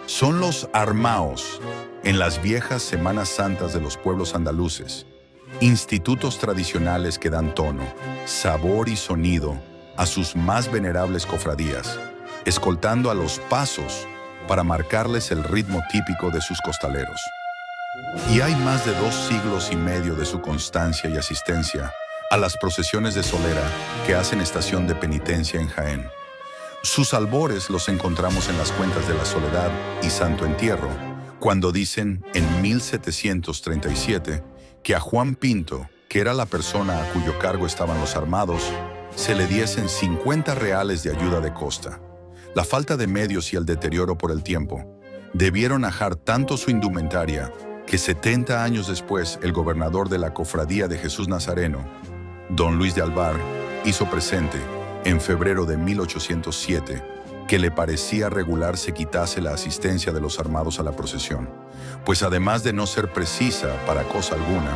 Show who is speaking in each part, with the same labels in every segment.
Speaker 1: Son los armaos en las viejas Semanas Santas de los pueblos andaluces, institutos tradicionales que dan tono, sabor y sonido a sus más venerables cofradías, escoltando a los pasos para marcarles el ritmo típico de sus costaleros. Y hay más de 2 siglos y medio de su constancia y asistencia a las procesiones de solera que hacen estación de penitencia en Jaén. Sus albores los encontramos en las cuentas de la Soledad y Santo Entierro, cuando dicen en 1737 que a Juan Pinto, que era la persona a cuyo cargo estaban los armados, se le diesen 50 reales de ayuda de costa. La falta de medios y el deterioro por el tiempo debieron ajar tanto su indumentaria que 70 años después el gobernador de la Cofradía de Jesús Nazareno, don Luis de Alvar, hizo presente, en febrero de 1807, que le parecía regular se quitase la asistencia de los armados a la procesión, pues además de no ser precisa para cosa alguna,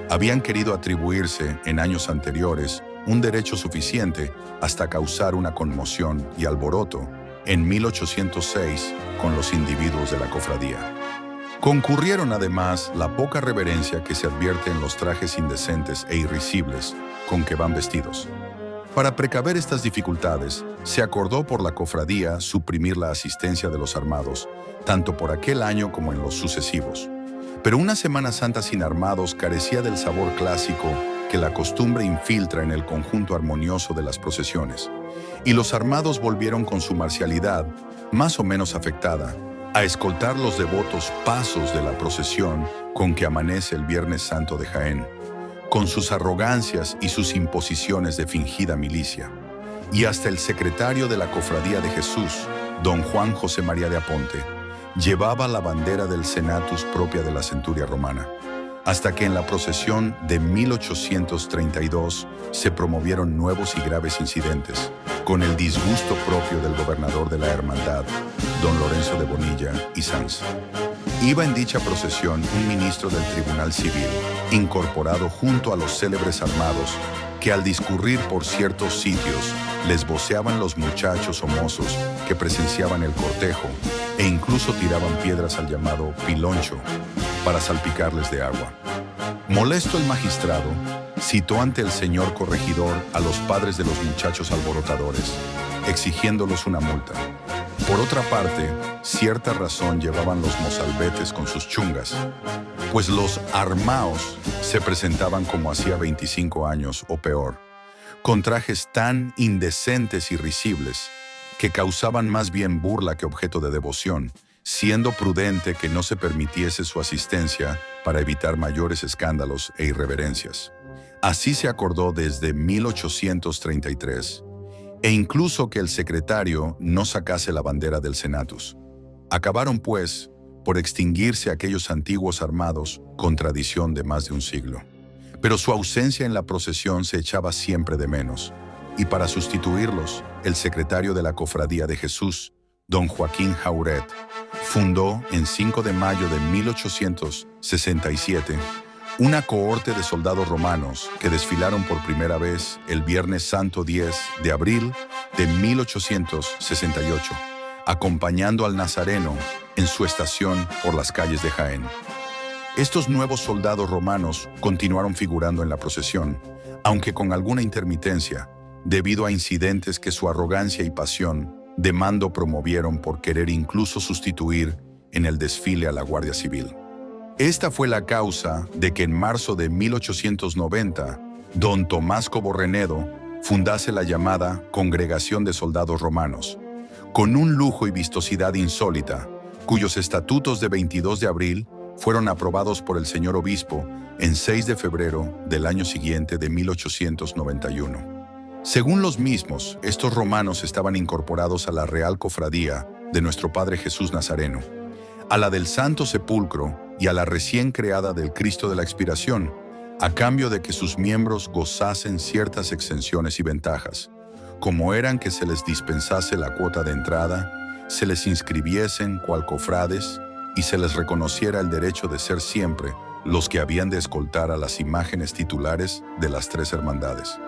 Speaker 1: habían querido atribuirse en años anteriores un derecho suficiente hasta causar una conmoción y alboroto en 1806 con los individuos de la cofradía. Concurrieron además la poca reverencia que se advierte en los trajes indecentes e irrisibles con que van vestidos. Para precaver estas dificultades, se acordó por la cofradía suprimir la asistencia de los armados, tanto por aquel año como en los sucesivos. Pero una Semana Santa sin armados carecía del sabor clásico que la costumbre infiltra en el conjunto armonioso de las procesiones, y los armados volvieron con su marcialidad, más o menos afectada, a escoltar los devotos pasos de la procesión con que amanece el Viernes Santo de Jaén, con sus arrogancias y sus imposiciones de fingida milicia. Y hasta el secretario de la Cofradía de Jesús, don Juan José María de Aponte, llevaba la bandera del Senatus propia de la centuria romana, hasta que en la procesión de 1832 se promovieron nuevos y graves incidentes, con el disgusto propio del gobernador de la hermandad, don Lorenzo de Bonilla y Sanz. Iba en dicha procesión un ministro del Tribunal Civil, incorporado junto a los célebres armados, que al discurrir por ciertos sitios les voceaban los muchachos o mozos que presenciaban el cortejo e incluso tiraban piedras al llamado piloncho para salpicarles de agua. Molesto el magistrado, citó ante el señor corregidor a los padres de los muchachos alborotadores, exigiéndolos una multa. Por otra parte, cierta razón llevaban los mozalbetes con sus chungas, pues los armaos se presentaban como hacía 25 años o peor, con trajes tan indecentes y risibles que causaban más bien burla que objeto de devoción, siendo prudente que no se permitiese su asistencia para evitar mayores escándalos e irreverencias. Así se acordó desde 1833, e incluso que el secretario no sacase la bandera del Senatus. Acabaron, pues, por extinguirse aquellos antiguos armados con tradición de más de un siglo. Pero su ausencia en la procesión se echaba siempre de menos, y para sustituirlos, el secretario de la Cofradía de Jesús, don Joaquín Jauret, fundó en 5 de mayo de 1867 una cohorte de soldados romanos que desfilaron por primera vez el Viernes Santo 10 de abril de 1868, acompañando al Nazareno en su estación por las calles de Jaén. Estos nuevos soldados romanos continuaron figurando en la procesión, aunque con alguna intermitencia, debido a incidentes que su arrogancia y pasión de mando promovieron por querer incluso sustituir en el desfile a la Guardia Civil. Esta fue la causa de que en marzo de 1890, don Tomás Coborrenedo fundase la llamada Congregación de Soldados Romanos, con un lujo y vistosidad insólita, cuyos estatutos de 22 de abril fueron aprobados por el señor obispo en 6 de febrero del año siguiente de 1891. Según los mismos, estos romanos estaban incorporados a la Real Cofradía de nuestro Padre Jesús Nazareno, a la del Santo Sepulcro y a la recién creada del Cristo de la Expiración, a cambio de que sus miembros gozasen ciertas exenciones y ventajas, como eran que se les dispensase la cuota de entrada, se les inscribiesen cual cofrades y se les reconociera el derecho de ser siempre los que habían de escoltar a las imágenes titulares de las 3 hermandades.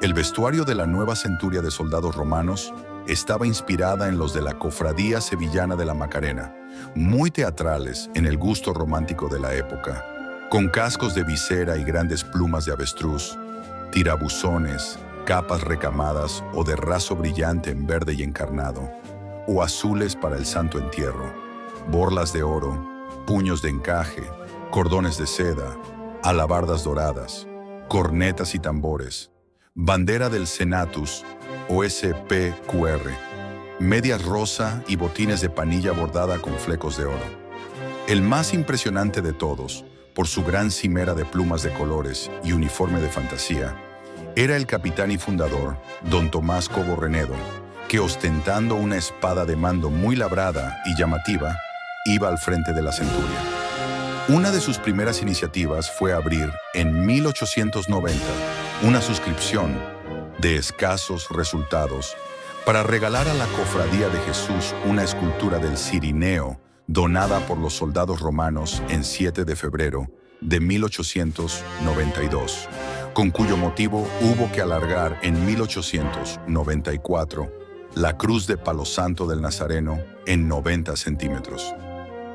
Speaker 1: El vestuario de la nueva centuria de soldados romanos estaba inspirada en los de la Cofradía Sevillana de la Macarena, muy teatrales en el gusto romántico de la época, con cascos de visera y grandes plumas de avestruz, tirabuzones, capas recamadas o de raso brillante en verde y encarnado, o azules para el santo entierro, borlas de oro, puños de encaje, cordones de seda, alabardas doradas, cornetas y tambores, bandera del Senatus o SPQR, medias rosa y botines de panilla bordada con flecos de oro. El más impresionante de todos, por su gran cimera de plumas de colores y uniforme de fantasía, era el capitán y fundador, don Tomás Cobo Renedo, que ostentando una espada de mando muy labrada y llamativa, iba al frente de la centuria. Una de sus primeras iniciativas fue abrir, en 1890, una suscripción de escasos resultados para regalar a la Cofradía de Jesús una escultura del Cirineo donada por los soldados romanos en 7 de febrero de 1892, con cuyo motivo hubo que alargar en 1894 la cruz de Palo Santo del Nazareno en 90 centímetros.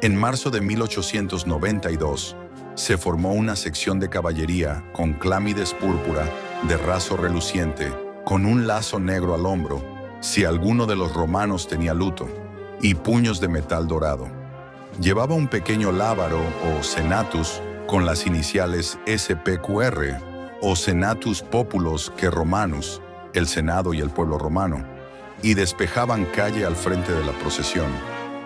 Speaker 1: En marzo de 1892 se formó una sección de caballería con clámides púrpura de raso reluciente, con un lazo negro al hombro, si alguno de los romanos tenía luto, y puños de metal dorado. Llevaba un pequeño lábaro o senatus con las iniciales SPQR o Senatus Populus que Romanus, el Senado y el pueblo romano, y despejaban calle al frente de la procesión,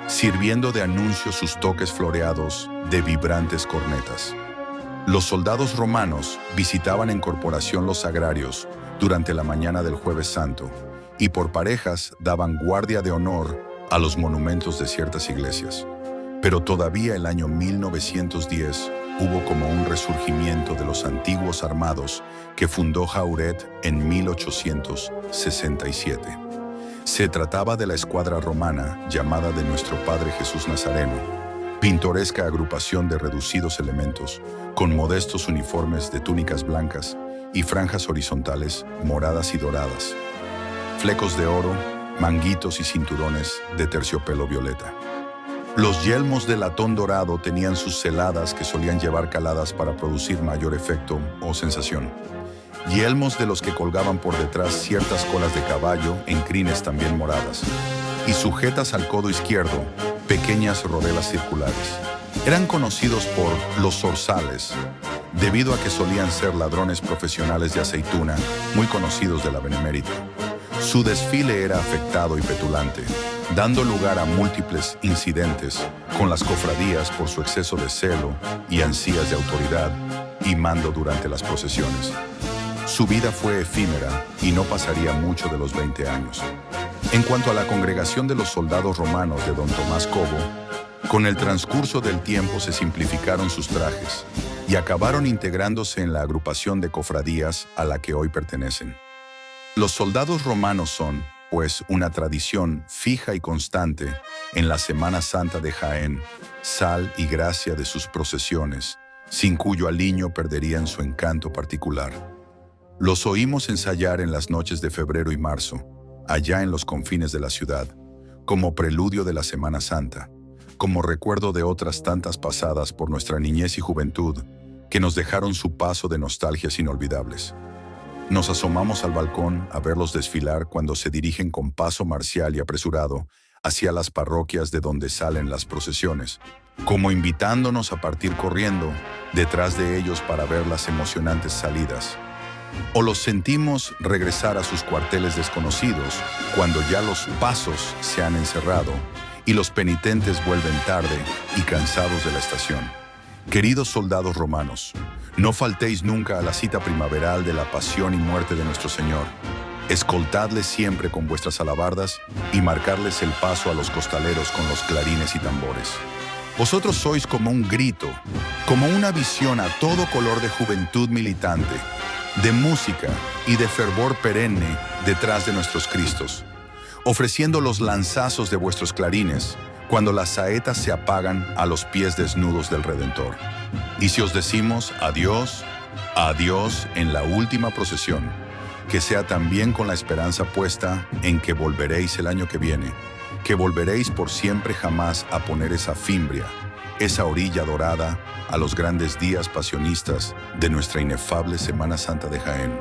Speaker 1: sirviendo de anuncio sus toques floreados de vibrantes cornetas. Los soldados romanos visitaban en corporación los sagrarios durante la mañana del Jueves Santo y por parejas daban guardia de honor a los monumentos de ciertas iglesias. Pero todavía el año 1910 hubo como un resurgimiento de los antiguos armados que fundó Jauret en 1867. Se trataba de la escuadra romana llamada de Nuestro Padre Jesús Nazareno, pintoresca agrupación de reducidos elementos, con modestos uniformes de túnicas blancas y franjas horizontales moradas y doradas, flecos de oro, manguitos y cinturones de terciopelo violeta. Los yelmos de latón dorado tenían sus celadas que solían llevar caladas para producir mayor efecto o sensación. Yelmos de los que colgaban por detrás ciertas colas de caballo en crines también moradas, y sujetas al codo izquierdo pequeñas rodelas circulares. Eran conocidos por los zorzales, debido a que solían ser ladrones profesionales de aceituna, muy conocidos de la Benemérita. Su desfile era afectado y petulante, dando lugar a múltiples incidentes con las cofradías por su exceso de celo y ansias de autoridad y mando durante las procesiones. Su vida fue efímera y no pasaría mucho de los 20 años. En cuanto a la congregación de los soldados romanos de don Tomás Cobo, con el transcurso del tiempo se simplificaron sus trajes y acabaron integrándose en la agrupación de cofradías a la que hoy pertenecen. Los soldados romanos son, pues, una tradición fija y constante en la Semana Santa de Jaén, sal y gracia de sus procesiones, sin cuyo aliño perderían su encanto particular. Los oímos ensayar en las noches de febrero y marzo, allá en los confines de la ciudad, como preludio de la Semana Santa, como recuerdo de otras tantas pasadas por nuestra niñez y juventud que nos dejaron su paso de nostalgias inolvidables. Nos asomamos al balcón a verlos desfilar cuando se dirigen con paso marcial y apresurado hacia las parroquias de donde salen las procesiones, como invitándonos a partir corriendo detrás de ellos para ver las emocionantes salidas. O los sentimos regresar a sus cuarteles desconocidos cuando ya los pasos se han encerrado y los penitentes vuelven tarde y cansados de la estación. Queridos soldados romanos, no faltéis nunca a la cita primaveral de la pasión y muerte de nuestro Señor. Escoltadles siempre con vuestras alabardas y marcarles el paso a los costaleros con los clarines y tambores. Vosotros sois como un grito, como una visión a todo color de juventud militante, de música y de fervor perenne detrás de nuestros Cristos, ofreciendo los lanzazos de vuestros clarines cuando las saetas se apagan a los pies desnudos del Redentor. Y si os decimos adiós, adiós en la última procesión, que sea también con la esperanza puesta en que volveréis el año que viene, que volveréis por siempre jamás a poner esa fimbria, esa orilla dorada a los grandes días pasionistas de nuestra inefable Semana Santa de Jaén.